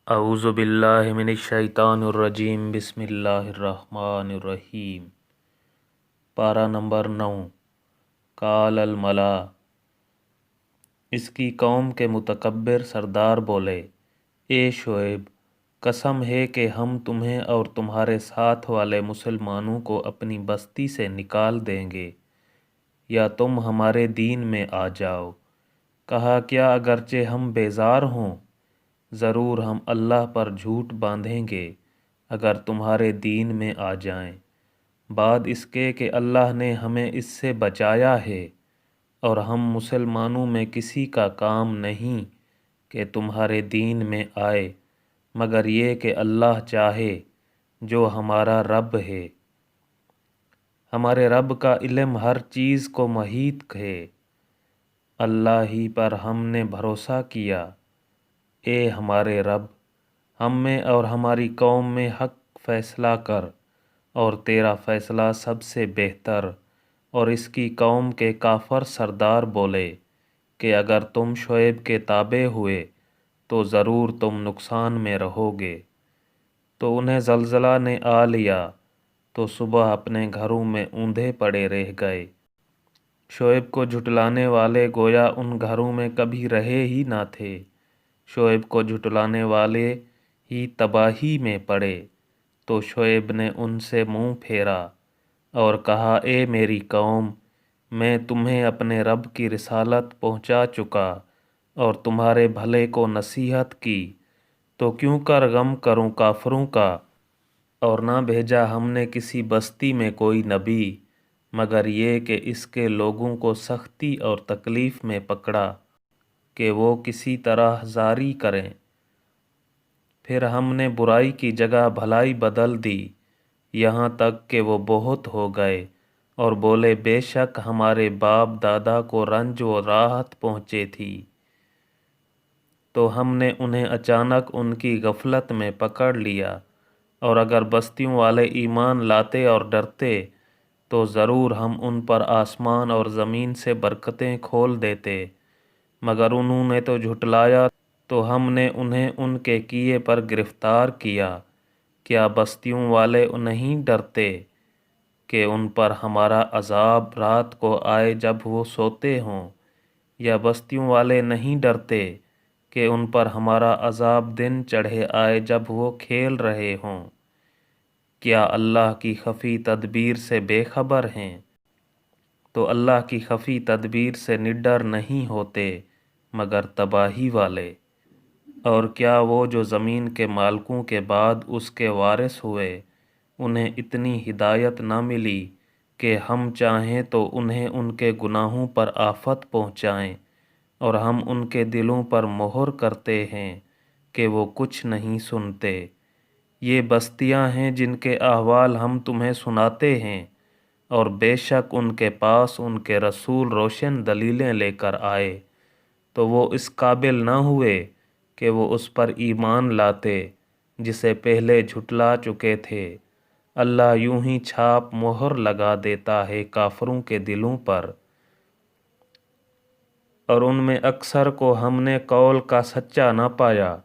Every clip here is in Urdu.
اعوذ باللہ من الشیطان الرجیم، بسم اللہ الرحمن الرحیم۔ پارہ نمبر 9۔ قال الملا، اس کی قوم کے متکبر سردار بولے، اے شعیب، قسم ہے کہ ہم تمہیں اور تمہارے ساتھ والے مسلمانوں کو اپنی بستی سے نکال دیں گے، یا تم ہمارے دین میں آ جاؤ۔ کہا، کیا اگرچہ ہم بیزار ہوں، ضرور ہم اللہ پر جھوٹ باندھیں گے اگر تمہارے دین میں آ جائیں، بعد اس کے کہ اللہ نے ہمیں اس سے بچایا ہے، اور ہم مسلمانوں میں کسی کا کام نہیں کہ تمہارے دین میں آئے، مگر یہ کہ اللہ چاہے، جو ہمارا رب ہے۔ ہمارے رب کا علم ہر چیز کو محیط ہے، اللہ ہی پر ہم نے بھروسہ کیا۔ اے ہمارے رب، ہم میں اور ہماری قوم میں حق فیصلہ کر، اور تیرا فیصلہ سب سے بہتر۔ اور اس کی قوم کے کافر سردار بولے کہ اگر تم شعیب کے تابع ہوئے تو ضرور تم نقصان میں رہو گے۔ تو انہیں زلزلہ نے آ لیا تو صبح اپنے گھروں میں اوندھے پڑے رہ گئے۔ شعیب کو جھٹلانے والے گویا ان گھروں میں کبھی رہے ہی نہ تھے۔ شعیب کو جھٹلانے والے ہی تباہی میں پڑے، تو شعیب نے ان سے منہ پھیرا اور کہا، اے میری قوم، میں تمہیں اپنے رب کی رسالت پہنچا چکا اور تمہارے بھلے کو نصیحت کی، تو کیوں کر غم کروں کافروں کا؟ اور نہ بھیجا ہم نے کسی بستی میں کوئی نبی، مگر یہ کہ اس کے لوگوں کو سختی اور تکلیف میں پکڑا کہ وہ کسی طرح زاری کریں۔ پھر ہم نے برائی کی جگہ بھلائی بدل دی، یہاں تک کہ وہ بہت ہو گئے اور بولے، بے شک ہمارے باپ دادا کو رنج و راحت پہنچے تھی۔ تو ہم نے انہیں اچانک ان کی غفلت میں پکڑ لیا، اور اگر بستیوں والے ایمان لاتے اور ڈرتے تو ضرور ہم ان پر آسمان اور زمین سے برکتیں کھول دیتے، مگر انہوں نے تو جھٹلایا، تو ہم نے انہیں ان کے کیے پر گرفتار کیا۔ کیا بستیوں والے نہیں ڈرتے کہ ان پر ہمارا عذاب رات کو آئے جب وہ سوتے ہوں، یا بستیوں والے نہیں ڈرتے کہ ان پر ہمارا عذاب دن چڑھے آئے جب وہ کھیل رہے ہوں؟ کیا اللہ کی خفی تدبیر سے بے خبر ہیں؟ تو اللہ کی خفی تدبیر سے نڈر نہیں ہوتے مگر تباہی والے۔ اور کیا وہ جو زمین کے مالکوں کے بعد اس کے وارث ہوئے، انہیں اتنی ہدایت نہ ملی کہ ہم چاہیں تو انہیں ان کے گناہوں پر آفت پہنچائیں، اور ہم ان کے دلوں پر مہر کرتے ہیں کہ وہ کچھ نہیں سنتے۔ یہ بستیاں ہیں جن کے احوال ہم تمہیں سناتے ہیں، اور بے شک ان کے پاس ان کے رسول روشن دلیلیں لے کر آئے، تو وہ اس قابل نہ ہوئے کہ وہ اس پر ایمان لاتے جسے پہلے جھٹلا چکے تھے۔ اللہ یوں ہی چھاپ مہر لگا دیتا ہے کافروں کے دلوں پر، اور ان میں اکثر کو ہم نے قول کا سچا نہ پایا،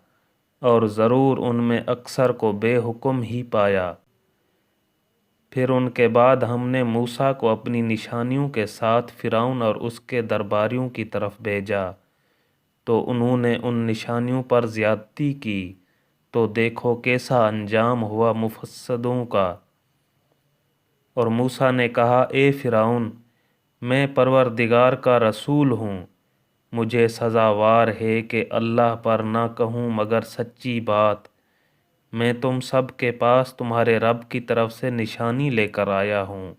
اور ضرور ان میں اکثر کو بے حکم ہی پایا۔ پھر ان کے بعد ہم نے موسیٰ کو اپنی نشانیوں کے ساتھ فرعون اور اس کے درباریوں کی طرف بھیجا، تو انہوں نے ان نشانیوں پر زیادتی کی، تو دیکھو کیسا انجام ہوا مفسدوں کا۔ اور موسیٰ نے کہا، اے فرعون، میں پروردگار کا رسول ہوں، مجھے سزاوار ہے کہ اللہ پر نہ کہوں مگر سچی بات۔ میں تم سب کے پاس تمہارے رب کی طرف سے نشانی لے کر آیا ہوں،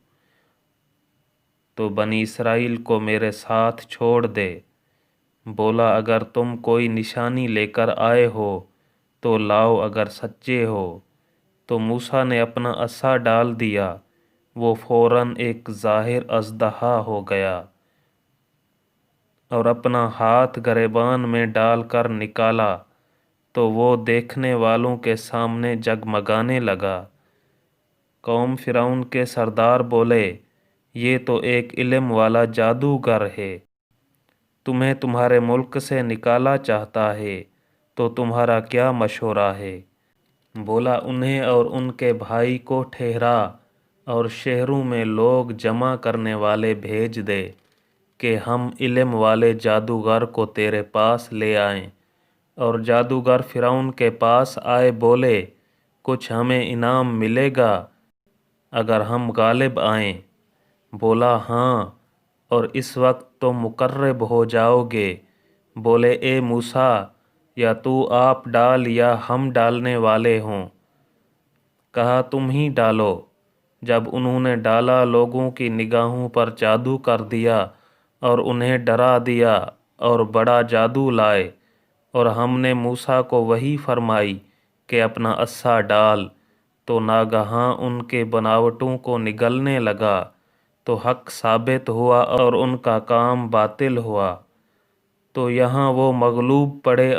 تو بنی اسرائیل کو میرے ساتھ چھوڑ دے۔ بولا، اگر تم کوئی نشانی لے کر آئے ہو تو لاؤ، اگر سچے ہو۔ تو موسیٰ نے اپنا عصا ڈال دیا، وہ فوراً ایک ظاہر اژدہا ہو گیا، اور اپنا ہاتھ گریبان میں ڈال کر نکالا، تو وہ دیکھنے والوں کے سامنے جگمگانے لگا۔ قوم فرعون کے سردار بولے، یہ تو ایک علم والا جادوگر ہے، تمہیں تمہارے ملک سے نکالا چاہتا ہے، تو تمہارا کیا مشورہ ہے؟ بولا انہیں اور ان کے بھائی کو ٹھہرا اور شہروں میں لوگ جمع کرنے والے بھیج دے کہ ہم علم والے جادوگر کو تیرے پاس لے آئیں۔ اور جادوگر فرعون کے پاس آئے، بولے کچھ ہمیں انعام ملے گا اگر ہم غالب آئیں؟ بولا ہاں، اور اس وقت تو مقرب ہو جاؤ گے۔ بولے اے موسیٰ، یا تو آپ ڈال یا ہم ڈالنے والے ہوں؟ کہا تم ہی ڈالو۔ جب انہوں نے ڈالا، لوگوں کی نگاہوں پر جادو کر دیا اور انہیں ڈرا دیا اور بڑا جادو لائے۔ اور ہم نے موسیٰ کو وحی فرمائی کہ اپنا عصا ڈال، تو ناگہاں ان کے بناوٹوں کو نگلنے لگا، تو حق ثابت ہوا اور ان کا کام باطل ہوا۔ تو یہاں وہ مغلوب پڑے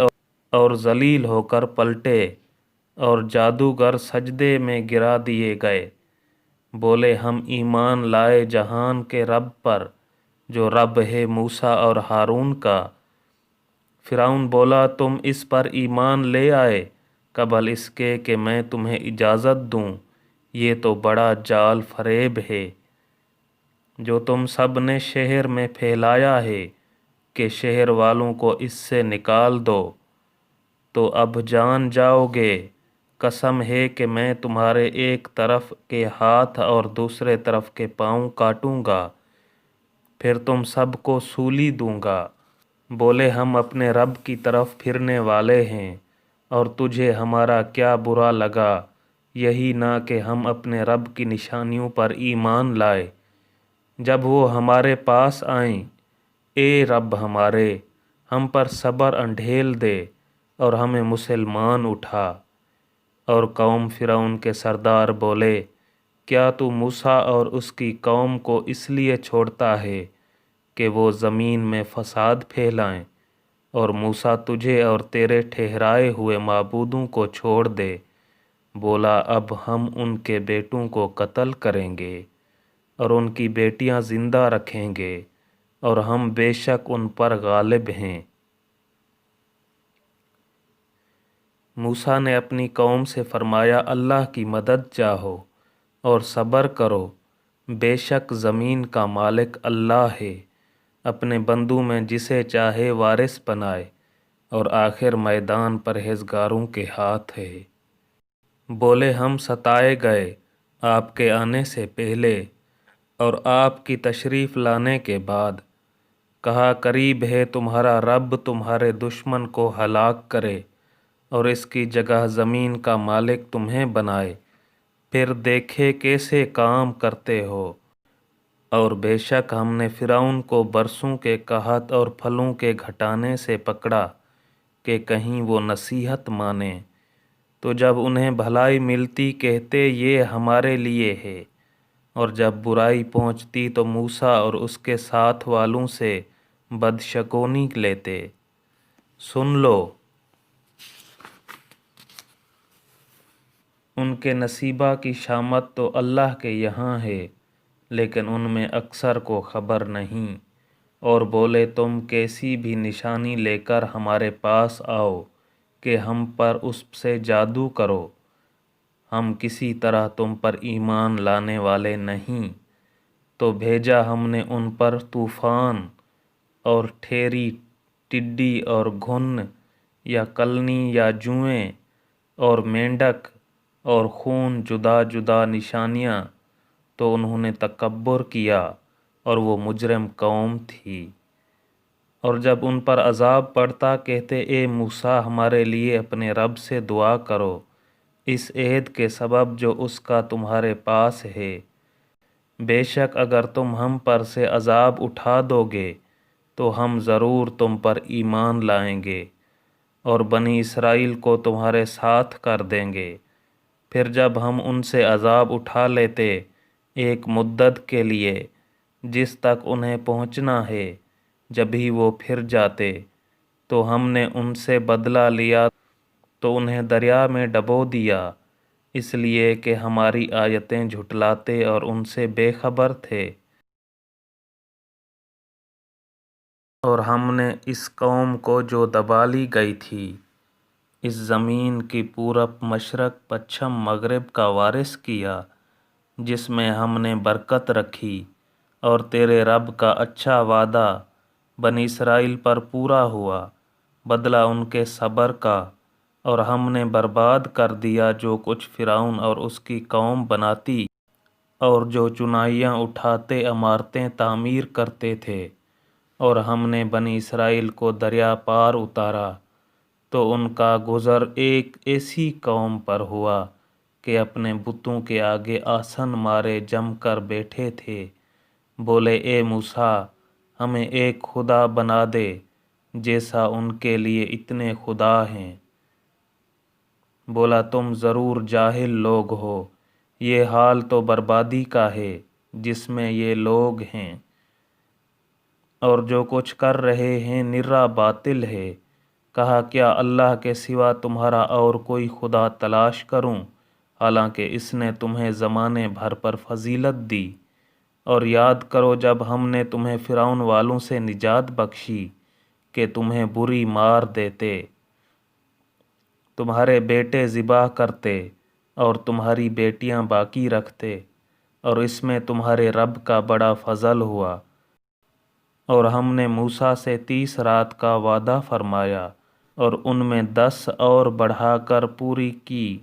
اور ذلیل ہو کر پلٹے، اور جادوگر سجدے میں گرا دیے گئے۔ بولے ہم ایمان لائے جہان کے رب پر، جو رب ہے موسیٰ اور ہارون کا۔ فرعون بولا تم اس پر ایمان لے آئے قبل اس کے کہ میں تمہیں اجازت دوں؟ یہ تو بڑا جال فریب ہے جو تم سب نے شہر میں پھیلایا ہے کہ شہر والوں کو اس سے نکال دو۔ تو اب جان جاؤ گے، قسم ہے کہ میں تمہارے ایک طرف کے ہاتھ اور دوسرے طرف کے پاؤں کاٹوں گا، پھر تم سب کو سولی دوں گا۔ بولے ہم اپنے رب کی طرف پھرنے والے ہیں، اور تجھے ہمارا کیا برا لگا؟ یہی نہ کہ ہم اپنے رب کی نشانیوں پر ایمان لائے جب وہ ہمارے پاس آئیں۔ اے رب ہمارے، ہم پر صبر انڈھیل دے اور ہمیں مسلمان اٹھا۔ اور قوم فرعون کے سردار بولے کیا تو موسیٰ اور اس کی قوم کو اس لیے چھوڑتا ہے کہ وہ زمین میں فساد پھیلائیں، اور موسیٰ تجھے اور تیرے ٹھہرائے ہوئے معبودوں کو چھوڑ دے؟ بولا اب ہم ان کے بیٹوں کو قتل کریں گے اور ان کی بیٹیاں زندہ رکھیں گے، اور ہم بے شک ان پر غالب ہیں۔ موسیٰ نے اپنی قوم سے فرمایا اللہ کی مدد چاہو اور صبر کرو، بے شک زمین کا مالک اللہ ہے، اپنے بندوں میں جسے چاہے وارث بنائے، اور آخر میدان پرہیزگاروں کے ہاتھ ہے۔ بولے ہم ستائے گئے آپ کے آنے سے پہلے اور آپ کی تشریف لانے کے بعد۔ کہا قریب ہے تمہارا رب تمہارے دشمن کو ہلاک کرے اور اس کی جگہ زمین کا مالک تمہیں بنائے، پھر دیکھے کیسے کام کرتے ہو۔ اور بے شک ہم نے فرعون کو برسوں کے قحط اور پھلوں کے گھٹانے سے پکڑا کہ کہیں وہ نصیحت مانیں، تو جب انہیں بھلائی ملتی کہتے یہ ہمارے لیے ہے، اور جب برائی پہنچتی تو موسیٰ اور اس کے ساتھ والوں سے بدشگونی لیتے۔ سن لو، ان کے نصیبہ کی شامت تو اللہ کے یہاں ہے، لیکن ان میں اکثر کو خبر نہیں۔ اور بولے تم کیسی بھی نشانی لے کر ہمارے پاس آؤ کہ ہم پر اس سے جادو کرو، ہم کسی طرح تم پر ایمان لانے والے نہیں۔ تو بھیجا ہم نے ان پر طوفان اور ٹھیری، ٹڈی اور گھن یا کلنی یا جوئیں اور مینڈک اور خون، جدا جدا نشانیاں، تو انہوں نے تکبر کیا اور وہ مجرم قوم تھی۔ اور جب ان پر عذاب پڑتا کہتے اے موسیٰ ہمارے لیے اپنے رب سے دعا کرو اس عہد کے سبب جو اس کا تمہارے پاس ہے، بے شک اگر تم ہم پر سے عذاب اٹھا دو گے تو ہم ضرور تم پر ایمان لائیں گے اور بنی اسرائیل کو تمہارے ساتھ کر دیں گے۔ پھر جب ہم ان سے عذاب اٹھا لیتے ایک مدت کے لیے جس تک انہیں پہنچنا ہے، جب ہی وہ پھر جاتے تو ہم نے ان سے بدلہ لیا تو انہیں دریا میں ڈبو دیا، اس لیے کہ ہماری آیتیں جھٹلاتے اور ان سے بے خبر تھے۔ اور ہم نے اس قوم کو جو دبا لی گئی تھی اس زمین کی پورب مشرق پچھم مغرب کا وارث کیا، جس میں ہم نے برکت رکھی، اور تیرے رب کا اچھا وعدہ بنی اسرائیل پر پورا ہوا، بدلہ ان کے صبر کا، اور ہم نے برباد کر دیا جو کچھ فرعون اور اس کی قوم بناتی اور جو چنائیاں اٹھاتے عمارتیں تعمیر کرتے تھے۔ اور ہم نے بنی اسرائیل کو دریا پار اتارا، تو ان کا گزر ایک ایسی قوم پر ہوا کہ اپنے بتوں کے آگے آسن مارے جم کر بیٹھے تھے۔ بولے اے موسیٰ، ہمیں ایک خدا بنا دے جیسا ان کے لیے اتنے خدا ہیں۔ بولا تم ضرور جاہل لوگ ہو، یہ حال تو بربادی کا ہے جس میں یہ لوگ ہیں، اور جو کچھ کر رہے ہیں نرا باطل ہے۔ کہا کیا اللہ کے سوا تمہارا اور کوئی خدا تلاش کروں، حالانکہ اس نے تمہیں زمانے بھر پر فضیلت دی۔ اور یاد کرو جب ہم نے تمہیں فرعون والوں سے نجات بخشی کہ تمہیں بری مار دیتے، تمہارے بیٹے ذبح کرتے اور تمہاری بیٹیاں باقی رکھتے، اور اس میں تمہارے رب کا بڑا فضل ہوا۔ اور ہم نے موسیٰ سے 30 رات کا وعدہ فرمایا، اور ان میں 10 اور بڑھا کر پوری کی،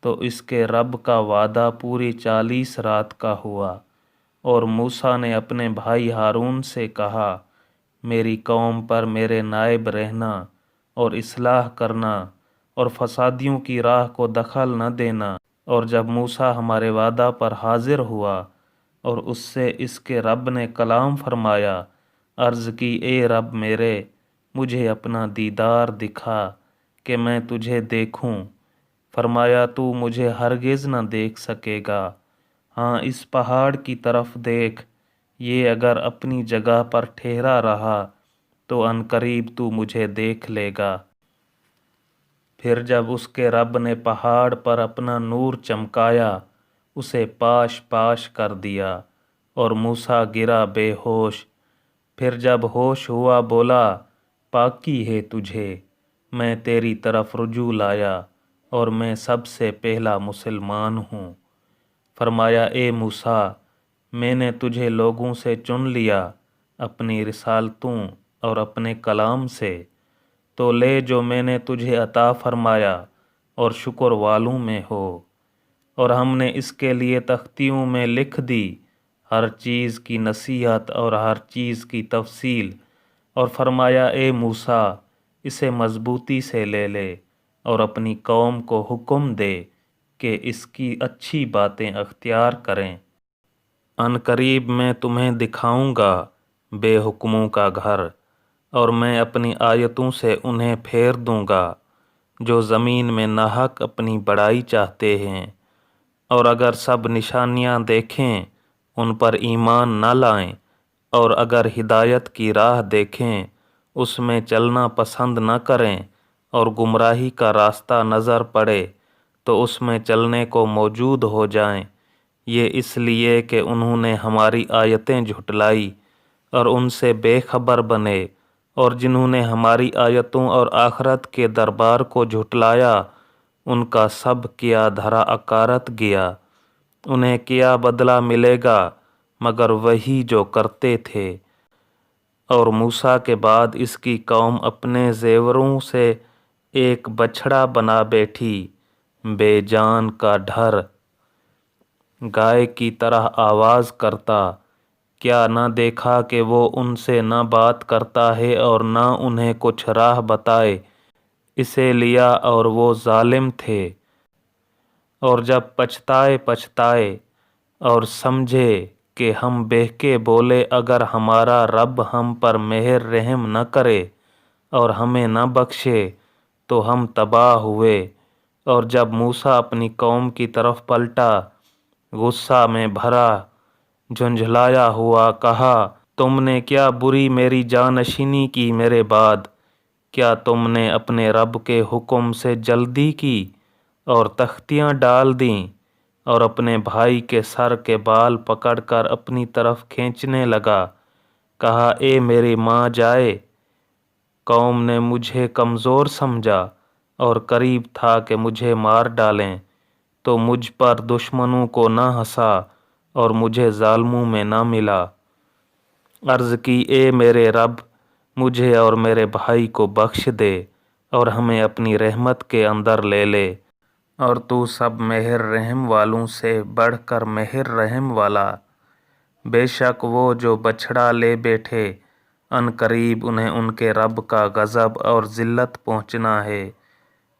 تو اس کے رب کا وعدہ پوری 40 رات کا ہوا۔ اور موسیٰ نے اپنے بھائی ہارون سے کہا، میری قوم پر میرے نائب رہنا اور اصلاح کرنا، اور فسادیوں کی راہ کو دخل نہ دینا۔ اور جب موسیٰ ہمارے وعدہ پر حاضر ہوا اور اس سے اس کے رب نے کلام فرمایا، عرض کی اے رب میرے، مجھے اپنا دیدار دکھا کہ میں تجھے دیکھوں۔ فرمایا تو مجھے ہرگز نہ دیکھ سکے گا، ہاں اس پہاڑ کی طرف دیکھ، یہ اگر اپنی جگہ پر ٹھہرا رہا تو عنقریب تو مجھے دیکھ لے گا۔ پھر جب اس کے رب نے پہاڑ پر اپنا نور چمکایا، اسے پاش پاش کر دیا، اور موسیٰ گرا بے ہوش۔ پھر جب ہوش ہوا بولا، پاکی ہے تجھے، میں تیری طرف رجوع لایا، اور میں سب سے پہلا مسلمان ہوں۔ فرمایا اے موسیٰ، میں نے تجھے لوگوں سے چن لیا اپنی رسالتوں اور اپنے کلام سے، تو لے جو میں نے تجھے عطا فرمایا اور شکر والوں میں ہو۔ اور ہم نے اس کے لیے تختیوں میں لکھ دی ہر چیز کی نصیحت اور ہر چیز کی تفصیل، اور فرمایا اے موسیٰ، اسے مضبوطی سے لے لے اور اپنی قوم کو حکم دے کہ اس کی اچھی باتیں اختیار کریں۔ عنقریب میں تمہیں دکھاؤں گا بے حکموں کا گھر، اور میں اپنی آیتوں سے انہیں پھیر دوں گا جو زمین میں ناحق اپنی بڑائی چاہتے ہیں، اور اگر سب نشانیاں دیکھیں ان پر ایمان نہ لائیں، اور اگر ہدایت کی راہ دیکھیں اس میں چلنا پسند نہ کریں، اور گمراہی کا راستہ نظر پڑے تو اس میں چلنے کو موجود ہو جائیں، یہ اس لیے کہ انہوں نے ہماری آیتیں جھٹلائی اور ان سے بے خبر بنے، اور جنہوں نے ہماری آیتوں اور آخرت کے دربار کو جھٹلایا ان کا سب کیا دھرا اکارت گیا، انہیں کیا بدلہ ملے گا مگر وہی جو کرتے تھے۔ اور موسیٰ کے بعد اس کی قوم اپنے زیوروں سے ایک بچھڑا بنا بیٹھی، بے جان کا ڈھر، گائے کی طرح آواز کرتا، کیا نہ دیکھا کہ وہ ان سے نہ بات کرتا ہے اور نہ انہیں کچھ راہ بتائے، اسے لیا اور وہ ظالم تھے۔ اور جب پچھتائے اور سمجھے کہ ہم بہکے بولے اگر ہمارا رب ہم پر مہر رحم نہ کرے اور ہمیں نہ بخشے تو ہم تباہ ہوئے۔ اور جب موسیٰ اپنی قوم کی طرف پلٹا، غصہ میں بھرا، جھنجھلایا ہوا کہا، تم نے کیا بری میری جانشینی کی میرے بعد؟ کیا تم نے اپنے رب کے حکم سے جلدی کی اور تختیاں ڈال دیں؟ اور اپنے بھائی کے سر کے بال پکڑ کر اپنی طرف کھینچنے لگا، کہا اے میری ماں جائے۔ قوم نے مجھے کمزور سمجھا اور قریب تھا کہ مجھے مار ڈالیں، تو مجھ پر دشمنوں کو نہ ہنسا اور مجھے ظالموں میں نہ ملا۔ عرض کی اے میرے رب، مجھے اور میرے بھائی کو بخش دے اور ہمیں اپنی رحمت کے اندر لے لے، اور تو سب مہر رحم والوں سے بڑھ کر مہر رحم والا۔ بے شک وہ جو بچھڑا لے بیٹھے، ان قریب انہیں ان کے رب کا غضب اور ذلت پہنچنا ہے۔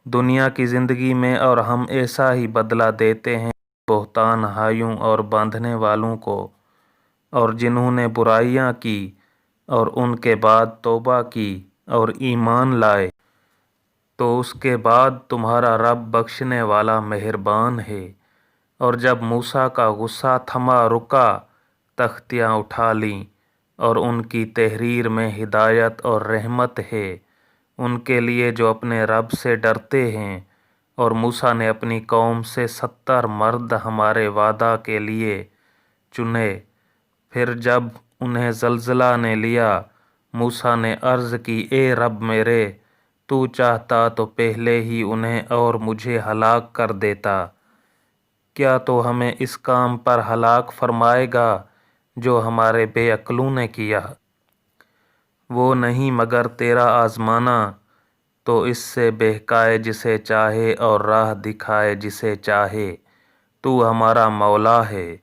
دنیا کی زندگی میں اور ہم ایسا ہی بدلہ دیتے ہیں بہتان ہائیوں اور باندھنے والوں کو، اور جنہوں نے برائیاں کی اور ان کے بعد توبہ کی اور ایمان لائے، تو اس کے بعد تمہارا رب بخشنے والا مہربان ہے۔ اور جب موسیٰ کا غصہ تھما رکا، تختیاں اٹھا لیں، اور ان کی تحریر میں ہدایت اور رحمت ہے ان کے لیے جو اپنے رب سے ڈرتے ہیں۔ اور موسیٰ نے اپنی قوم سے 70 مرد ہمارے وعدہ کے لیے چنے۔ پھر جب انہیں زلزلہ نے لیا، موسیٰ نے عرض کی اے رب میرے، تو چاہتا تو پہلے ہی انہیں اور مجھے ہلاک کر دیتا۔ کیا تو ہمیں اس کام پر ہلاک فرمائے گا جو ہمارے بے عقلوں نے کیا؟ وہ نہیں مگر تیرا آزمانا، تو اس سے بہکائے جسے چاہے اور راہ دکھائے جسے چاہے۔ تو ہمارا مولا ہے،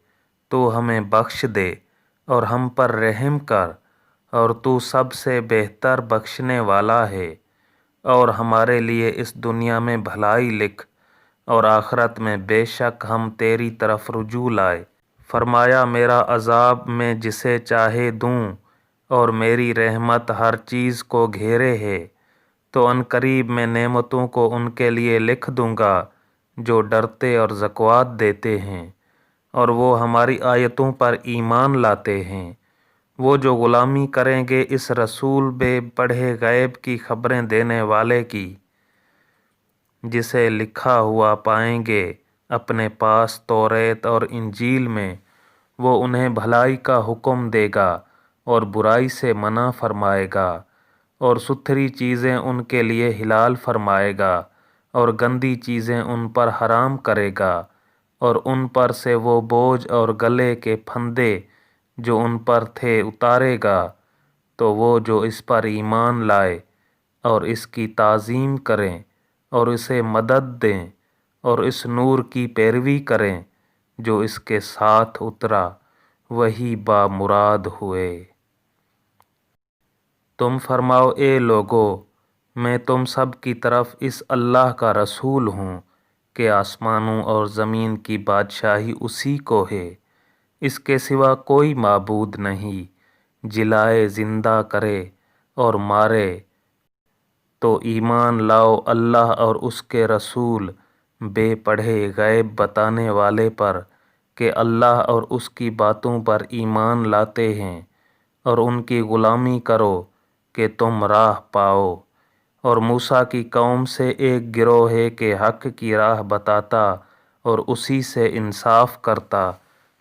تو ہمیں بخش دے اور ہم پر رحم کر، اور تو سب سے بہتر بخشنے والا ہے۔ اور ہمارے لیے اس دنیا میں بھلائی لکھ، اور آخرت میں بے شک ہم تیری طرف رجوع لائے۔ فرمایا میرا عذاب میں جسے چاہے دوں، اور میری رحمت ہر چیز کو گھیرے ہے۔ تو عنقریب میں نعمتوں کو ان کے لیے لکھ دوں گا جو ڈرتے اور زکوٰۃ دیتے ہیں، اور وہ ہماری آیتوں پر ایمان لاتے ہیں۔ وہ جو غلامی کریں گے اس رسول بے پڑھے غیب کی خبریں دینے والے کی، جسے لکھا ہوا پائیں گے اپنے پاس توریت اور انجیل میں۔ وہ انہیں بھلائی کا حکم دے گا اور برائی سے منع فرمائے گا، اور ستھری چیزیں ان کے لیے حلال فرمائے گا اور گندی چیزیں ان پر حرام کرے گا، اور ان پر سے وہ بوجھ اور گلے کے پھندے جو ان پر تھے اتارے گا۔ تو وہ جو اس پر ایمان لائے اور اس کی تعظیم کریں اور اسے مدد دیں اور اس نور کی پیروی کریں جو اس کے ساتھ اترا، وہی بامراد ہوئے۔ تم فرماؤ اے لوگو، میں تم سب کی طرف اس اللہ کا رسول ہوں کہ آسمانوں اور زمین کی بادشاہی اسی کو ہے، اس کے سوا کوئی معبود نہیں۔ جلائے زندہ کرے اور مارے، تو ایمان لاؤ اللہ اور اس کے رسول بے پڑھے غیب بتانے والے پر کہ اللہ اور اس کی باتوں پر ایمان لاتے ہیں، اور ان کی غلامی کرو کہ تم راہ پاؤ۔ اور موسیٰ کی قوم سے ایک گروہ ہے کہ حق کی راہ بتاتا اور اسی سے انصاف کرتا،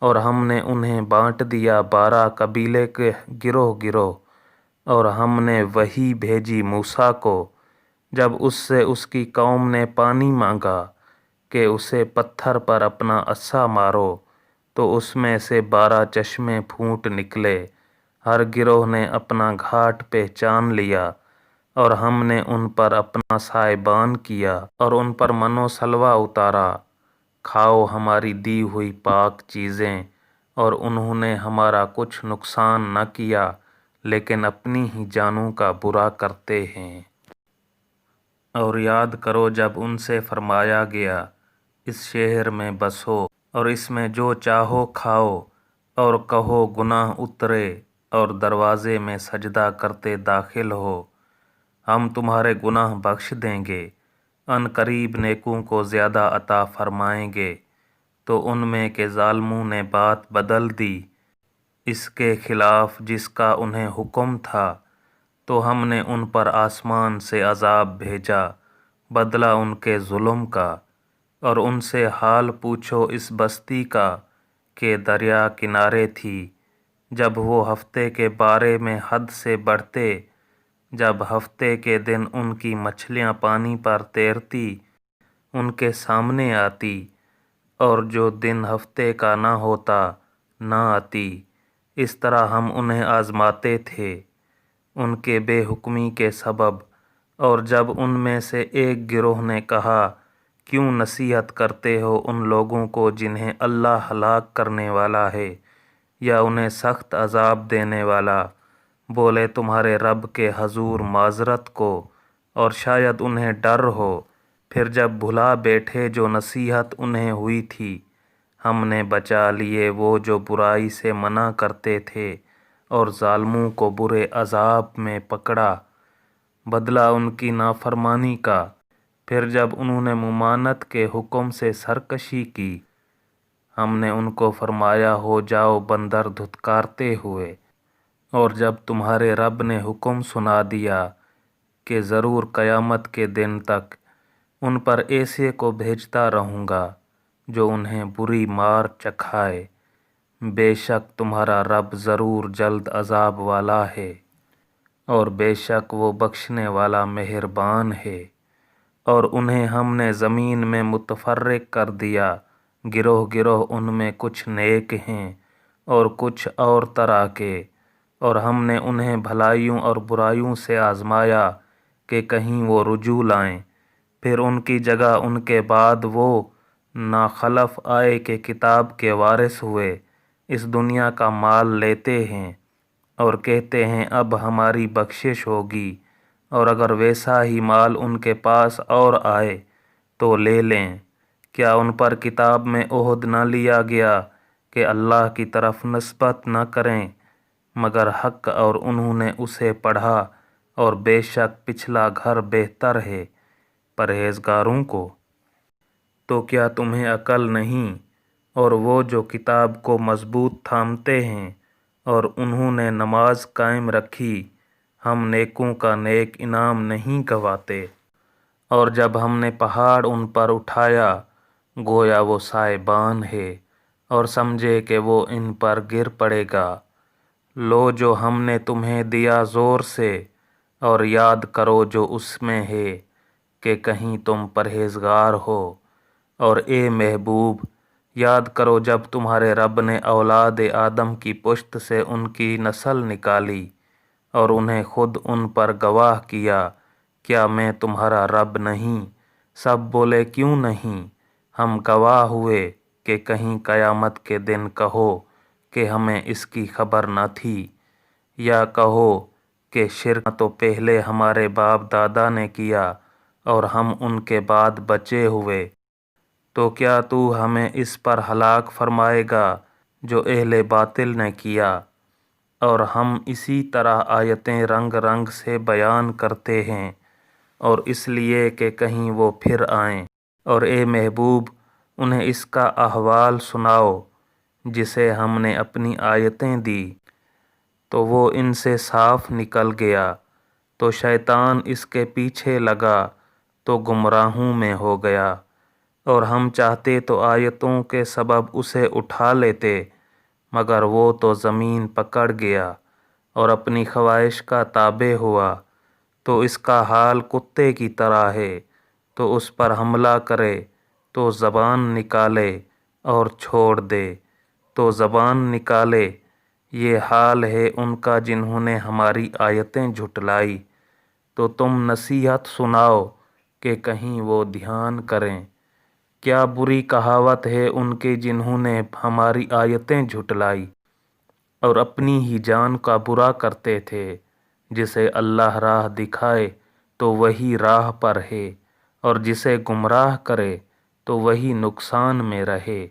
اور ہم نے انہیں بانٹ دیا 12 قبیلے کے گروہ گروہ۔ اور ہم نے وحی بھیجی موسیٰ کو جب اس سے اس کی قوم نے پانی مانگا کہ اسے پتھر پر اپنا عصا مارو، تو اس میں سے 12 چشمے پھوٹ نکلے۔ ہر گروہ نے اپنا گھاٹ پہچان لیا، اور ہم نے ان پر اپنا سائبان کیا اور ان پر من و سلوہ اتارا۔ کھاؤ ہماری دی ہوئی پاک چیزیں، اور انہوں نے ہمارا کچھ نقصان نہ کیا لیکن اپنی ہی جانوں کا برا کرتے ہیں۔ اور یاد کرو جب ان سے فرمایا گیا اس شہر میں بسو اور اس میں جو چاہو کھاؤ، اور کہو گناہ اترے اور دروازے میں سجدہ کرتے داخل ہو، ہم تمہارے گناہ بخش دیں گے، ان قریب نیکوں کو زیادہ عطا فرمائیں گے۔ تو ان میں کے ظالموں نے بات بدل دی اس کے خلاف جس کا انہیں حکم تھا، تو ہم نے ان پر آسمان سے عذاب بھیجا بدلہ ان کے ظلم کا۔ اور ان سے حال پوچھو اس بستی کا کہ دریا کنارے تھی، جب وہ ہفتے کے بارے میں حد سے بڑھتے، جب ہفتے کے دن ان کی مچھلیاں پانی پر تیرتی ان کے سامنے آتی اور جو دن ہفتے کا نہ ہوتا نہ آتی، اس طرح ہم انہیں آزماتے تھے ان کے بے حکمی کے سبب۔ اور جب ان میں سے ایک گروہ نے کہا، کیوں نصیحت کرتے ہو ان لوگوں کو جنہیں اللہ ہلاک کرنے والا ہے یا انہیں سخت عذاب دینے والا، بولے تمہارے رب کے حضور معذرت کو اور شاید انہیں ڈر ہو۔ پھر جب بھلا بیٹھے جو نصیحت انہیں ہوئی تھی، ہم نے بچا لیے وہ جو برائی سے منع کرتے تھے اور ظالموں کو برے عذاب میں پکڑا، بدلہ ان کی نافرمانی کا۔ پھر جب انہوں نے ممانعت کے حکم سے سرکشی کی، ہم نے ان کو فرمایا ہو جاؤ بندر دھتکارتے ہوئے۔ اور جب تمہارے رب نے حکم سنا دیا کہ ضرور قیامت کے دن تک ان پر ایسے کو بھیجتا رہوں گا جو انہیں بری مار چکھائے، بے شک تمہارا رب ضرور جلد عذاب والا ہے اور بے شک وہ بخشنے والا مہربان ہے۔ اور انہیں ہم نے زمین میں متفرق کر دیا، گروہ گروہ ان میں کچھ نیک ہیں اور کچھ اور طرح کے، اور ہم نے انہیں بھلائیوں اور برائیوں سے آزمایا کہ کہیں وہ رجوع لائیں۔ پھر ان کی جگہ ان کے بعد وہ ناخلف آئے کہ کتاب کے وارث ہوئے، اس دنیا کا مال لیتے ہیں اور کہتے ہیں اب ہماری بخشش ہوگی، اور اگر ویسا ہی مال ان کے پاس اور آئے تو لے لیں۔ کیا ان پر کتاب میں عہد نہ لیا گیا کہ اللہ کی طرف نسبت نہ کریں مگر حق، اور انہوں نے اسے پڑھا، اور بے شک پچھلا گھر بہتر ہے پرہیزگاروں کو۔ تو کیا تمہیں عقل نہیں؟ اور وہ جو کتاب کو مضبوط تھامتے ہیں اور انہوں نے نماز قائم رکھی، ہم نیکوں کا نیک انعام نہیں گنواتے۔ اور جب ہم نے پہاڑ ان پر اٹھایا گویا وہ سائبان ہے، اور سمجھے کہ وہ ان پر گر پڑے گا، لو جو ہم نے تمہیں دیا زور سے، اور یاد کرو جو اس میں ہے کہ کہیں تم پرہیزگار ہو۔ اور اے محبوب، یاد کرو جب تمہارے رب نے اولاد آدم کی پشت سے ان کی نسل نکالی اور انہیں خود ان پر گواہ کیا، کیا میں تمہارا رب نہیں؟ سب بولے کیوں نہیں، ہم گواہ ہوئے کہ کہیں قیامت کے دن کہو کہ ہمیں اس کی خبر نہ تھی، یا کہو کہ شرک تو پہلے ہمارے باپ دادا نے کیا اور ہم ان کے بعد بچے ہوئے۔ تو کیا تو ہمیں اس پر ہلاک فرمائے گا جو اہل باطل نے کیا؟ اور ہم اسی طرح آیتیں رنگ رنگ سے بیان کرتے ہیں، اور اس لیے کہ کہیں وہ پھر آئیں۔ اور اے محبوب، انہیں اس کا احوال سناؤ جسے ہم نے اپنی آیتیں دی تو وہ ان سے صاف نکل گیا، تو شیطان اس کے پیچھے لگا تو گمراہوں میں ہو گیا۔ اور ہم چاہتے تو آیتوں کے سبب اسے اٹھا لیتے، مگر وہ تو زمین پکڑ گیا اور اپنی خواہش کا تابع ہوا، تو اس کا حال کتے کی طرح ہے، تو اس پر حملہ کرے تو زبان نکالے اور چھوڑ دے تو زبان نکالے۔ یہ حال ہے ان کا جنہوں نے ہماری آیتیں جھٹلائی۔ تو تم نصیحت سناؤ کہ کہیں وہ دھیان کریں۔ کیا بری کہاوت ہے ان کی جنہوں نے ہماری آیتیں جھٹلائی اور اپنی ہی جان کا برا کرتے تھے۔ جسے اللہ راہ دکھائے تو وہی راہ پر ہے، اور جسے گمراہ کرے تو وہی نقصان میں رہے۔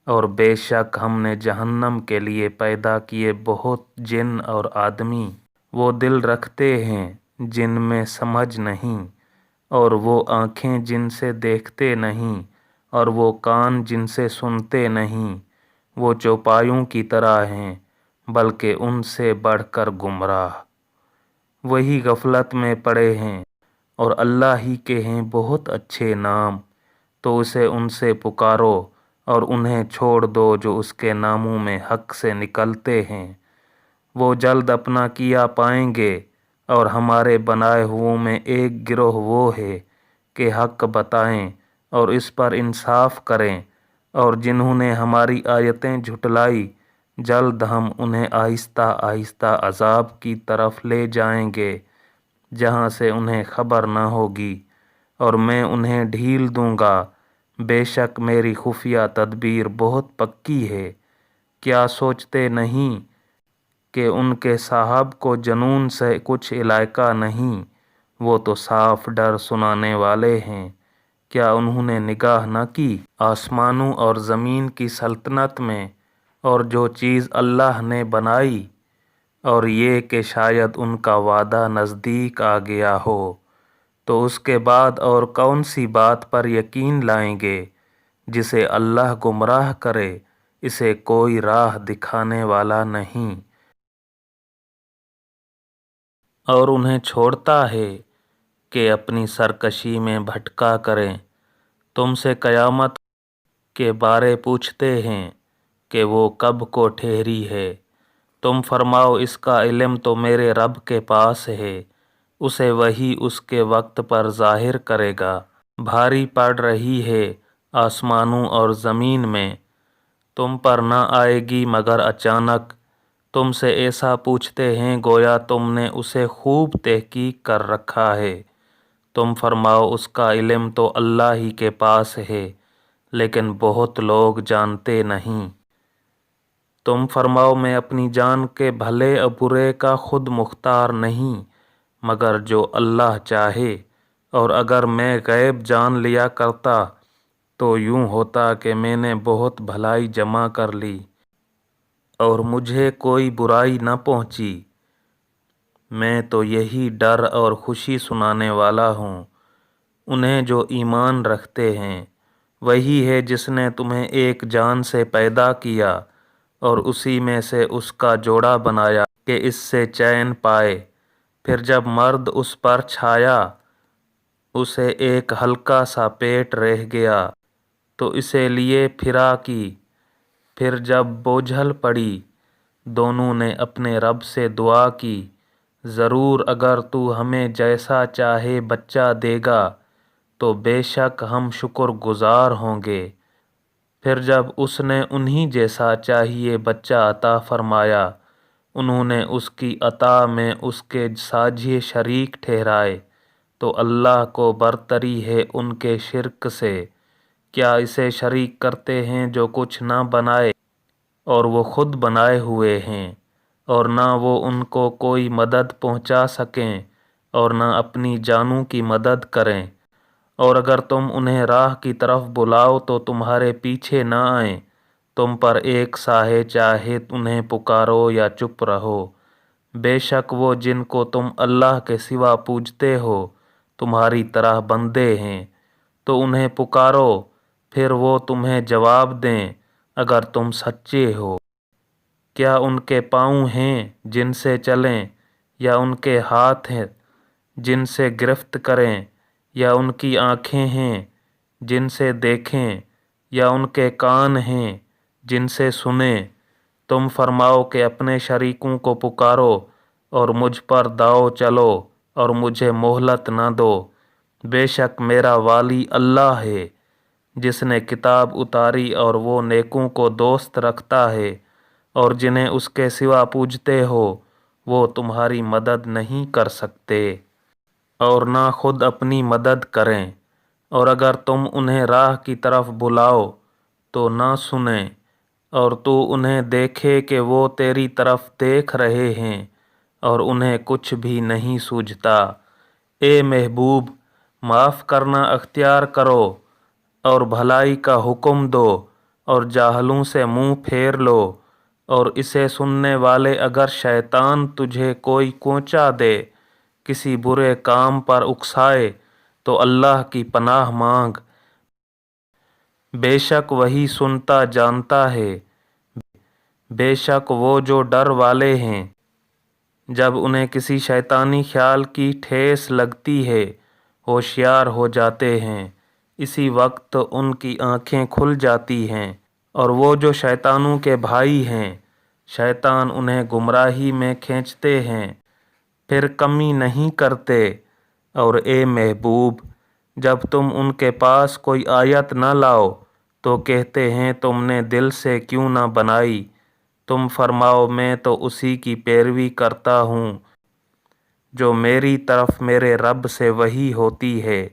اور بے شک ہم نے جہنم کے لیے پیدا کیے بہت جن اور آدمی، وہ دل رکھتے ہیں جن میں سمجھ نہیں، اور وہ آنکھیں جن سے دیکھتے نہیں، اور وہ کان جن سے سنتے نہیں، وہ چوپایوں کی طرح ہیں بلکہ ان سے بڑھ کر گمراہ۔ وہی غفلت میں پڑے ہیں، اور اللہ ہی کے ہیں بہت اچھے نام، تو اسے ان سے پکارو اور انہیں چھوڑ دو جو اس کے ناموں میں حق سے نکلتے ہیں۔ وہ جلد اپنا کیا پائیں گے اور ہمارے بنائے ہوئوں میں ایک گروہ وہ ہے کہ حق بتائیں اور اس پر انصاف کریں، اور جنہوں نے ہماری آیتیں جھٹلائی جلد ہم انہیں آہستہ آہستہ عذاب کی طرف لے جائیں گے جہاں سے انہیں خبر نہ ہوگی، اور میں انہیں ڈھیل دوں گا۔ بے شک میری خفیہ تدبیر بہت پکی ہے۔ کیا سوچتے نہیں کہ ان کے صاحب کو جنون سے کچھ علاقہ نہیں؟ وہ تو صاف ڈر سنانے والے ہیں۔ کیا انہوں نے نگاہ نہ کی آسمانوں اور زمین کی سلطنت میں اور جو چیز اللہ نے بنائی، اور یہ کہ شاید ان کا وعدہ نزدیک آ گیا ہو، تو اس کے بعد اور کون سی بات پر یقین لائیں گے؟ جسے اللہ گمراہ کرے اسے کوئی راہ دکھانے والا نہیں، اور انہیں چھوڑتا ہے کہ اپنی سرکشی میں بھٹکا کریں۔ تم سے قیامت کے بارے پوچھتے ہیں کہ وہ کب کو ٹھہری ہے۔ تم فرماؤ اس کا علم تو میرے رب کے پاس ہے، اسے وہی اس کے وقت پر ظاہر کرے گا۔ بھاری پڑ رہی ہے آسمانوں اور زمین میں، تم پر نہ آئے گی مگر اچانک۔ تم سے ایسا پوچھتے ہیں گویا تم نے اسے خوب تحقیق کر رکھا ہے۔ تم فرماؤ اس کا علم تو اللہ ہی کے پاس ہے، لیکن بہت لوگ جانتے نہیں۔ تم فرماؤ میں اپنی جان کے بھلے اور برے کا خود مختار نہیں، مگر جو اللہ چاہے، اور اگر میں غیب جان لیا کرتا تو یوں ہوتا کہ میں نے بہت بھلائی جمع کر لی اور مجھے کوئی برائی نہ پہنچی۔ میں تو یہی ڈر اور خوشی سنانے والا ہوں انہیں جو ایمان رکھتے ہیں۔ وہی ہے جس نے تمہیں ایک جان سے پیدا کیا اور اسی میں سے اس کا جوڑا بنایا کہ اس سے چین پائے، پھر جب مرد اس پر چھایا اسے ایک ہلکا سا پیٹ رہ گیا تو اسے لیے پھرا کی، پھر جب بوجھل پڑی دونوں نے اپنے رب سے دعا کی، ضرور اگر تو ہمیں جیسا چاہے بچہ دے گا تو بے شک ہم شکر گزار ہوں گے۔ پھر جب اس نے انہی جیسا چاہیے بچہ عطا فرمایا، انہوں نے اس کی عطا میں اس کے ساجھیے شریک ٹھہرائے، تو اللہ کو برتری ہے ان کے شرک سے۔ کیا اسے شریک کرتے ہیں جو کچھ نہ بنائے اور وہ خود بنائے ہوئے ہیں، اور نہ وہ ان کو کوئی مدد پہنچا سکیں اور نہ اپنی جانوں کی مدد کریں۔ اور اگر تم انہیں راہ کی طرف بلاؤ تو تمہارے پیچھے نہ آئیں، تم پر ایک ساہے چاہے انہیں پکارو یا چپ رہو۔ بے شک وہ جن کو تم اللہ کے سوا پوجتے ہو تمہاری طرح بندے ہیں، تو انہیں پکارو پھر وہ تمہیں جواب دیں اگر تم سچے ہو۔ کیا ان کے پاؤں ہیں جن سے چلیں، یا ان کے ہاتھ ہیں جن سے گرفت کریں، یا ان کی آنکھیں ہیں جن سے دیکھیں، یا ان کے کان ہیں جن سے سنیں؟ تم فرماؤ کہ اپنے شریکوں کو پکارو اور مجھ پر داؤ چلو اور مجھے مہلت نہ دو۔ بے شک میرا والی اللہ ہے جس نے کتاب اتاری اور وہ نیکوں کو دوست رکھتا ہے، اور جنہیں اس کے سوا پوجتے ہو وہ تمہاری مدد نہیں کر سکتے اور نہ خود اپنی مدد کریں۔ اور اگر تم انہیں راہ کی طرف بلاؤ تو نہ سنیں، اور تو انہیں دیکھے کہ وہ تیری طرف دیکھ رہے ہیں اور انہیں کچھ بھی نہیں سوجھتا۔ اے محبوب، معاف کرنا اختیار کرو اور بھلائی کا حکم دو اور جاہلوں سے منہ پھیر لو، اور اسے سننے والے اگر شیطان تجھے کوئی کوچا دے، کسی برے کام پر اکسائے تو اللہ کی پناہ مانگ، بے شک وہی سنتا جانتا ہے۔ بے شک وہ جو ڈر والے ہیں جب انہیں کسی شیطانی خیال کی ٹھیس لگتی ہے ہوشیار ہو جاتے ہیں، اسی وقت ان کی آنکھیں کھل جاتی ہیں۔ اور وہ جو شیطانوں کے بھائی ہیں، شیطان انہیں گمراہی میں کھینچتے ہیں، پھر کمی نہیں کرتے۔ اور اے محبوب، جب تم ان کے پاس کوئی آیت نہ لاؤ تو کہتے ہیں تم نے دل سے کیوں نہ بنائی؟ تم فرماؤ میں تو اسی کی پیروی کرتا ہوں جو میری طرف میرے رب سے وحی ہوتی ہے۔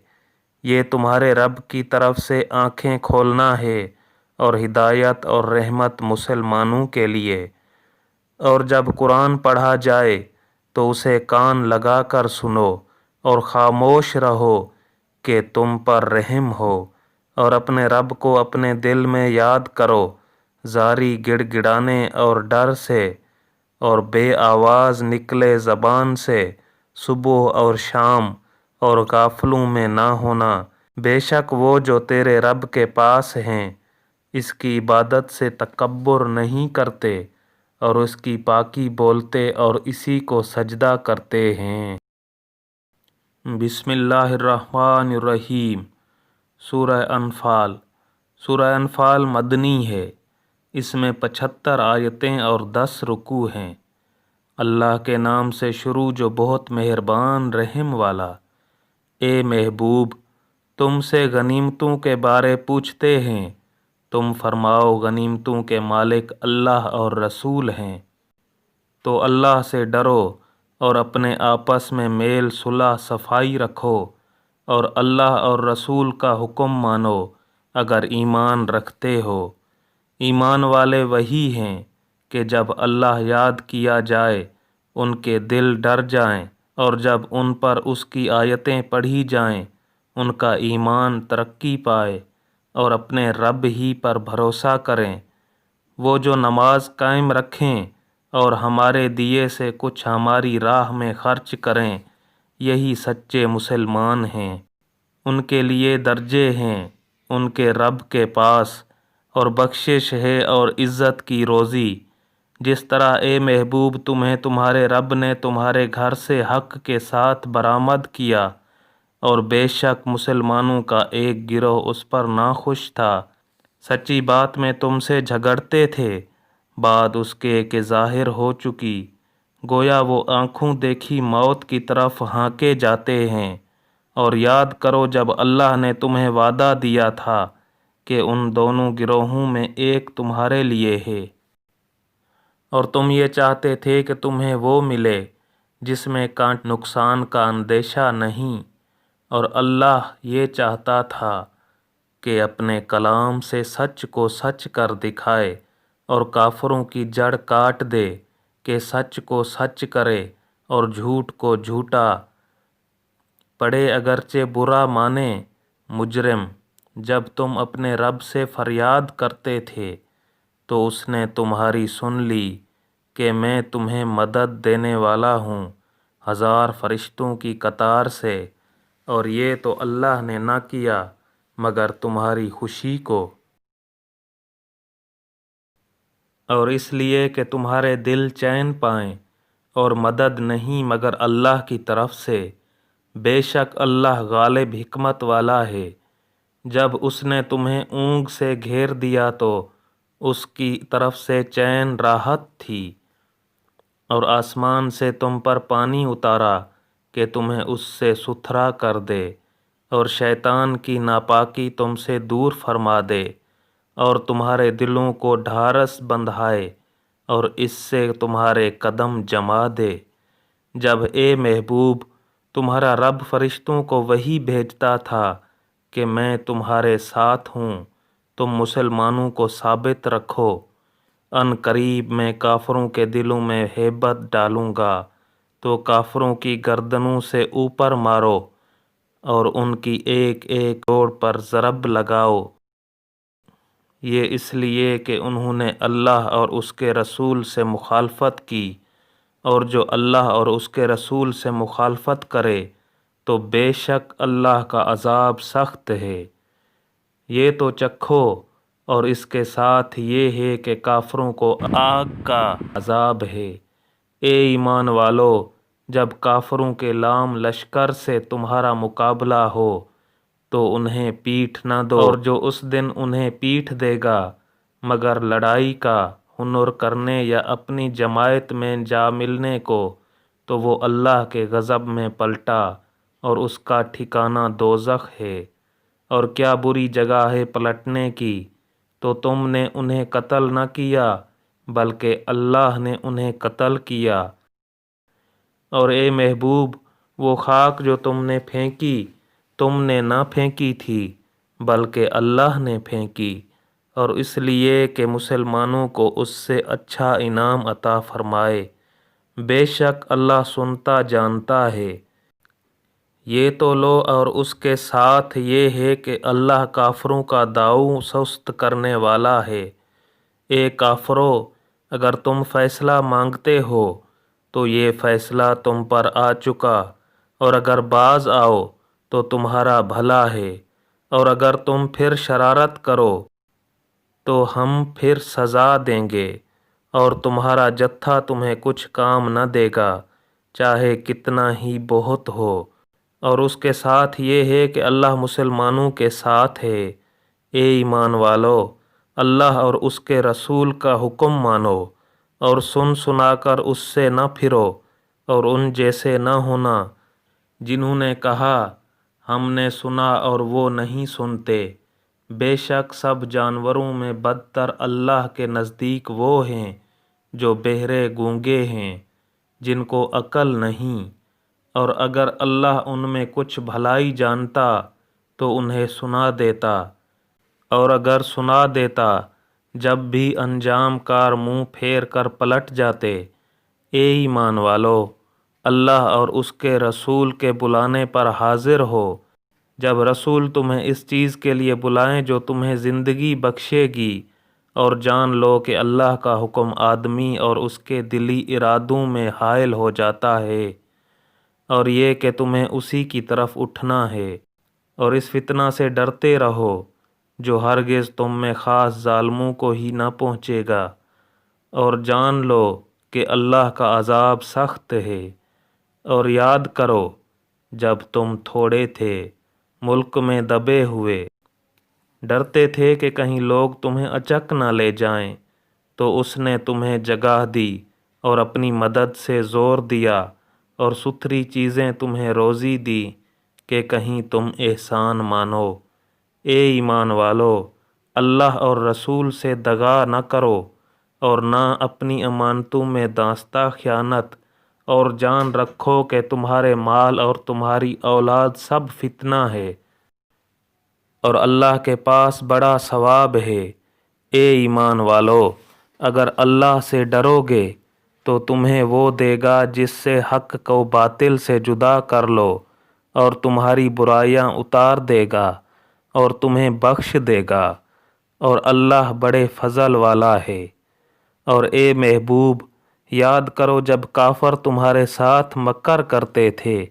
یہ تمہارے رب کی طرف سے آنکھیں کھولنا ہے اور ہدایت اور رحمت مسلمانوں کے لیے۔ اور جب قرآن پڑھا جائے تو اسے کان لگا کر سنو اور خاموش رہو کہ تم پر رحم ہو، اور اپنے رب کو اپنے دل میں یاد کرو زاری گڑ گڑانے اور ڈر سے، اور بے آواز نکلے زبان سے صبح اور شام، اور غافلوں میں نہ ہونا۔ بے شک وہ جو تیرے رب کے پاس ہیں اس کی عبادت سے تکبر نہیں کرتے، اور اس کی پاکی بولتے اور اسی کو سجدہ کرتے ہیں۔ بسم اللہ الرحمن الرحیم۔ سورہ انفال۔ سورہ انفال مدنی ہے۔ اس میں 75 آیتیں اور 10 رکوع ہیں۔ اللہ کے نام سے شروع جو بہت مہربان رحم والا۔ اے محبوب، تم سے غنیمتوں کے بارے پوچھتے ہیں، تم فرماؤ غنیمتوں کے مالک اللہ اور رسول ہیں۔ تو اللہ سے ڈرو اور اپنے آپس میں میل صلح صفائی رکھو، اور اللہ اور رسول کا حکم مانو اگر ایمان رکھتے ہو۔ ایمان والے وہی ہیں کہ جب اللہ یاد کیا جائے ان کے دل ڈر جائیں، اور جب ان پر اس کی آیتیں پڑھی جائیں ان کا ایمان ترقی پائے اور اپنے رب ہی پر بھروسہ کریں۔ وہ جو نماز قائم رکھیں اور ہمارے دیے سے کچھ ہماری راہ میں خرچ کریں، یہی سچے مسلمان ہیں۔ ان کے لیے درجے ہیں ان کے رب کے پاس، اور بخشش ہے اور عزت کی روزی۔ جس طرح اے محبوب تمہیں تمہارے رب نے تمہارے گھر سے حق کے ساتھ برآمد کیا، اور بے شک مسلمانوں کا ایک گروہ اس پر ناخوش تھا، سچی بات میں تم سے جھگڑتے تھے، بات اس کے کہ ظاہر ہو چکی، گویا وہ آنکھوں دیکھی موت کی طرف ہانکے جاتے ہیں۔ اور یاد کرو جب اللہ نے تمہیں وعدہ دیا تھا کہ ان دونوں گروہوں میں ایک تمہارے لیے ہے، اور تم یہ چاہتے تھے کہ تمہیں وہ ملے جس میں نقصان کا اندیشہ نہیں، اور اللہ یہ چاہتا تھا کہ اپنے کلام سے سچ کو سچ کر دکھائے اور کافروں کی جڑ کاٹ دے کہ سچ کو سچ کرے اور جھوٹ کو جھوٹا پڑے، اگرچہ برا مانے مجرم۔ جب تم اپنے رب سے فریاد کرتے تھے تو اس نے تمہاری سن لی کہ میں تمہیں مدد دینے والا ہوں 1000 فرشتوں کی قطار سے، اور یہ تو اللہ نے نہ کیا مگر تمہاری خوشی کو، اور اس لیے کہ تمہارے دل چین پائیں، اور مدد نہیں مگر اللہ کی طرف سے۔ بے شک اللہ غالب حکمت والا ہے۔ جب اس نے تمہیں اونگ سے گھیر دیا تو اس کی طرف سے چین راحت تھی، اور آسمان سے تم پر پانی اتارا کہ تمہیں اس سے ستھرا کر دے، اور شیطان کی ناپاکی تم سے دور فرما دے، اور تمہارے دلوں کو ڈھارس بندھائے اور اس سے تمہارے قدم جما دے۔ جب اے محبوب تمہارا رب فرشتوں کو وحی بھیجتا تھا کہ میں تمہارے ساتھ ہوں، تم مسلمانوں کو ثابت رکھو، ان قریب میں کافروں کے دلوں میں ہیبت ڈالوں گا، تو کافروں کی گردنوں سے اوپر مارو اور ان کی ایک ایک جوڑ پر ضرب لگاؤ۔ یہ اس لیے کہ انہوں نے اللہ اور اس کے رسول سے مخالفت کی، اور جو اللہ اور اس کے رسول سے مخالفت کرے تو بے شک اللہ کا عذاب سخت ہے۔ یہ تو چکھو، اور اس کے ساتھ یہ ہے کہ کافروں کو آگ کا عذاب ہے۔ اے ایمان والو، جب کافروں کے لام لشکر سے تمہارا مقابلہ ہو تو انہیں پیٹھ نہ دو، اور جو اس دن انہیں پیٹھ دے گا مگر لڑائی کا ہنر کرنے یا اپنی جماعت میں جا ملنے کو، تو وہ اللہ کے غضب میں پلٹا اور اس کا ٹھکانہ دوزخ ہے۔ اور کیا بری جگہ ہے پلٹنے کی، تو تم نے انہیں قتل نہ کیا بلکہ اللہ نے انہیں قتل کیا۔ اور اے محبوب، وہ خاک جو تم نے پھینکی تم نے نہ پھینکی تھی بلکہ اللہ نے پھینکی، اور اس لیے کہ مسلمانوں کو اس سے اچھا انعام عطا فرمائے۔ بے شک اللہ سنتا جانتا ہے۔ یہ تو لو، اور اس کے ساتھ یہ ہے کہ اللہ کافروں کا داؤں سست کرنے والا ہے۔ اے کافرو، اگر تم فیصلہ مانگتے ہو تو یہ فیصلہ تم پر آ چکا، اور اگر باز آؤ تو تمہارا بھلا ہے، اور اگر تم پھر شرارت کرو تو ہم پھر سزا دیں گے، اور تمہارا جتھا تمہیں کچھ کام نہ دے گا، چاہے کتنا ہی بہت ہو۔ اور اس کے ساتھ یہ ہے کہ اللہ مسلمانوں کے ساتھ ہے۔ اے ایمان والو، اللہ اور اس کے رسول کا حکم مانو، اور سن سنا کر اس سے نہ پھرو، اور ان جیسے نہ ہونا جنہوں نے کہا ہم نے سنا اور وہ نہیں سنتے۔ بے شک سب جانوروں میں بدتر اللہ کے نزدیک وہ ہیں جو بہرے گونگے ہیں، جن کو عقل نہیں۔ اور اگر اللہ ان میں کچھ بھلائی جانتا تو انہیں سنا دیتا، اور اگر سنا دیتا جب بھی انجام کار منہ پھیر کر پلٹ جاتے۔ اے ایمان والو، اللہ اور اس کے رسول کے بلانے پر حاضر ہو۔ جب رسول تمہیں اس چیز کے لیے بلائیں جو تمہیں زندگی بخشے گی، اور جان لو کہ اللہ کا حکم آدمی اور اس کے دلی ارادوں میں حائل ہو جاتا ہے، اور یہ کہ تمہیں اسی کی طرف اٹھنا ہے۔ اور اس فتنہ سے ڈرتے رہو جو ہرگز تم میں خاص ظالموں کو ہی نہ پہنچے گا، اور جان لو کہ اللہ کا عذاب سخت ہے۔ اور یاد کرو جب تم تھوڑے تھے، ملک میں دبے ہوئے، ڈرتے تھے کہ کہیں لوگ تمہیں اچک نہ لے جائیں، تو اس نے تمہیں جگہ دی اور اپنی مدد سے زور دیا، اور ستھری چیزیں تمہیں روزی دی کہ کہیں تم احسان مانو۔ اے ایمان والو، اللہ اور رسول سے دغا نہ کرو، اور نہ اپنی امانتوں میں دانستہ خیانت، اور جان رکھو کہ تمہارے مال اور تمہاری اولاد سب فتنہ ہے، اور اللہ کے پاس بڑا ثواب ہے۔ اے ایمان والو، اگر اللہ سے ڈرو گے تو تمہیں وہ دے گا جس سے حق کو باطل سے جدا کر لو، اور تمہاری برائیاں اتار دے گا، اور تمہیں بخش دے گا، اور اللہ بڑے فضل والا ہے۔ اور اے محبوب، یاد کرو جب کافر تمہارے ساتھ مکر کرتے تھے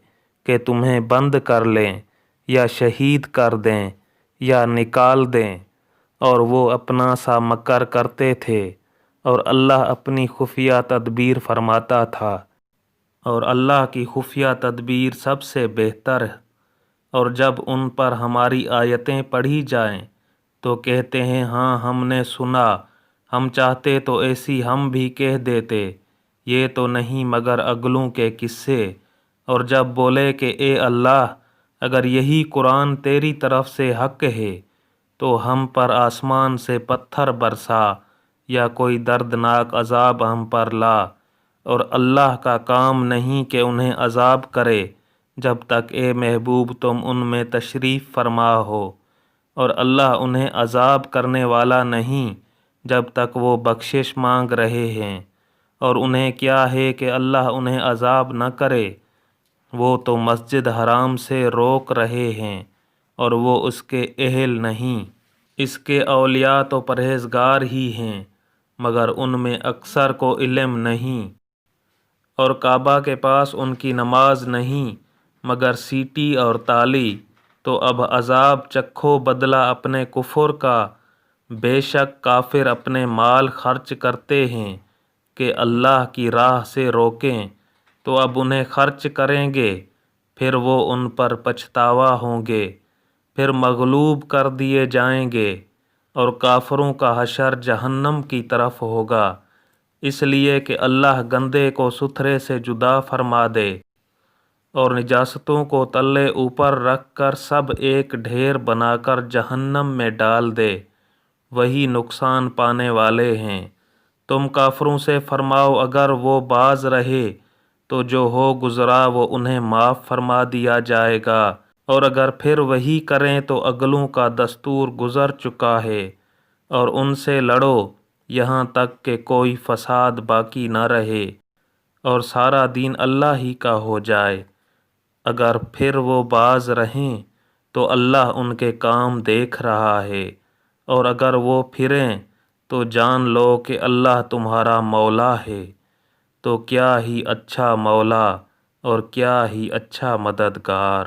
کہ تمہیں بند کر لیں، یا شہید کر دیں، یا نکال دیں، اور وہ اپنا سا مکر کرتے تھے، اور اللہ اپنی خفیہ تدبیر فرماتا تھا، اور اللہ کی خفیہ تدبیر سب سے بہتر ہے۔ اور جب ان پر ہماری آیتیں پڑھی جائیں تو کہتے ہیں ہاں ہم نے سنا، ہم چاہتے تو ایسی ہم بھی کہہ دیتے، یہ تو نہیں مگر اگلوں کے قصے۔ اور جب بولے کہ اے اللہ، اگر یہی قرآن تیری طرف سے حق ہے تو ہم پر آسمان سے پتھر برسا، یا کوئی دردناک عذاب ہم پر لا۔ اور اللہ کا کام نہیں کہ انہیں عذاب کرے جب تک اے محبوب تم ان میں تشریف فرما ہو، اور اللہ انہیں عذاب کرنے والا نہیں جب تک وہ بخشش مانگ رہے ہیں۔ اور انہیں کیا ہے کہ اللہ انہیں عذاب نہ کرے، وہ تو مسجد حرام سے روک رہے ہیں، اور وہ اس کے اہل نہیں۔ اس کے اولیاء تو پرہیزگار ہی ہیں، مگر ان میں اکثر کو علم نہیں۔ اور کعبہ کے پاس ان کی نماز نہیں مگر سیٹی اور تالی، تو اب عذاب چکھو بدلہ اپنے کفر کا۔ بے شک کافر اپنے مال خرچ کرتے ہیں کہ اللہ کی راہ سے روکیں، تو اب انہیں خرچ کریں گے، پھر وہ ان پر پچھتاوا ہوں گے، پھر مغلوب کر دیے جائیں گے، اور کافروں کا حشر جہنم کی طرف ہوگا۔ اس لیے کہ اللہ گندے کو ستھرے سے جدا فرما دے اور نجاستوں کو تلے اوپر رکھ کر سب ایک ڈھیر بنا کر جہنم میں ڈال دے، وہی نقصان پانے والے ہیں۔ تم کافروں سے فرماؤ اگر وہ باز رہے تو جو ہو گزرا وہ انہیں معاف فرما دیا جائے گا، اور اگر پھر وہی کریں تو اگلوں کا دستور گزر چکا ہے، اور ان سے لڑو یہاں تک کہ کوئی فساد باقی نہ رہے اور سارا دین اللہ ہی کا ہو جائے۔ اگر پھر وہ باز رہیں تو اللہ ان کے کام دیکھ رہا ہے، اور اگر وہ پھریں تو جان لو کہ اللہ تمہارا مولا ہے، تو کیا ہی اچھا مولا اور کیا ہی اچھا مددگار۔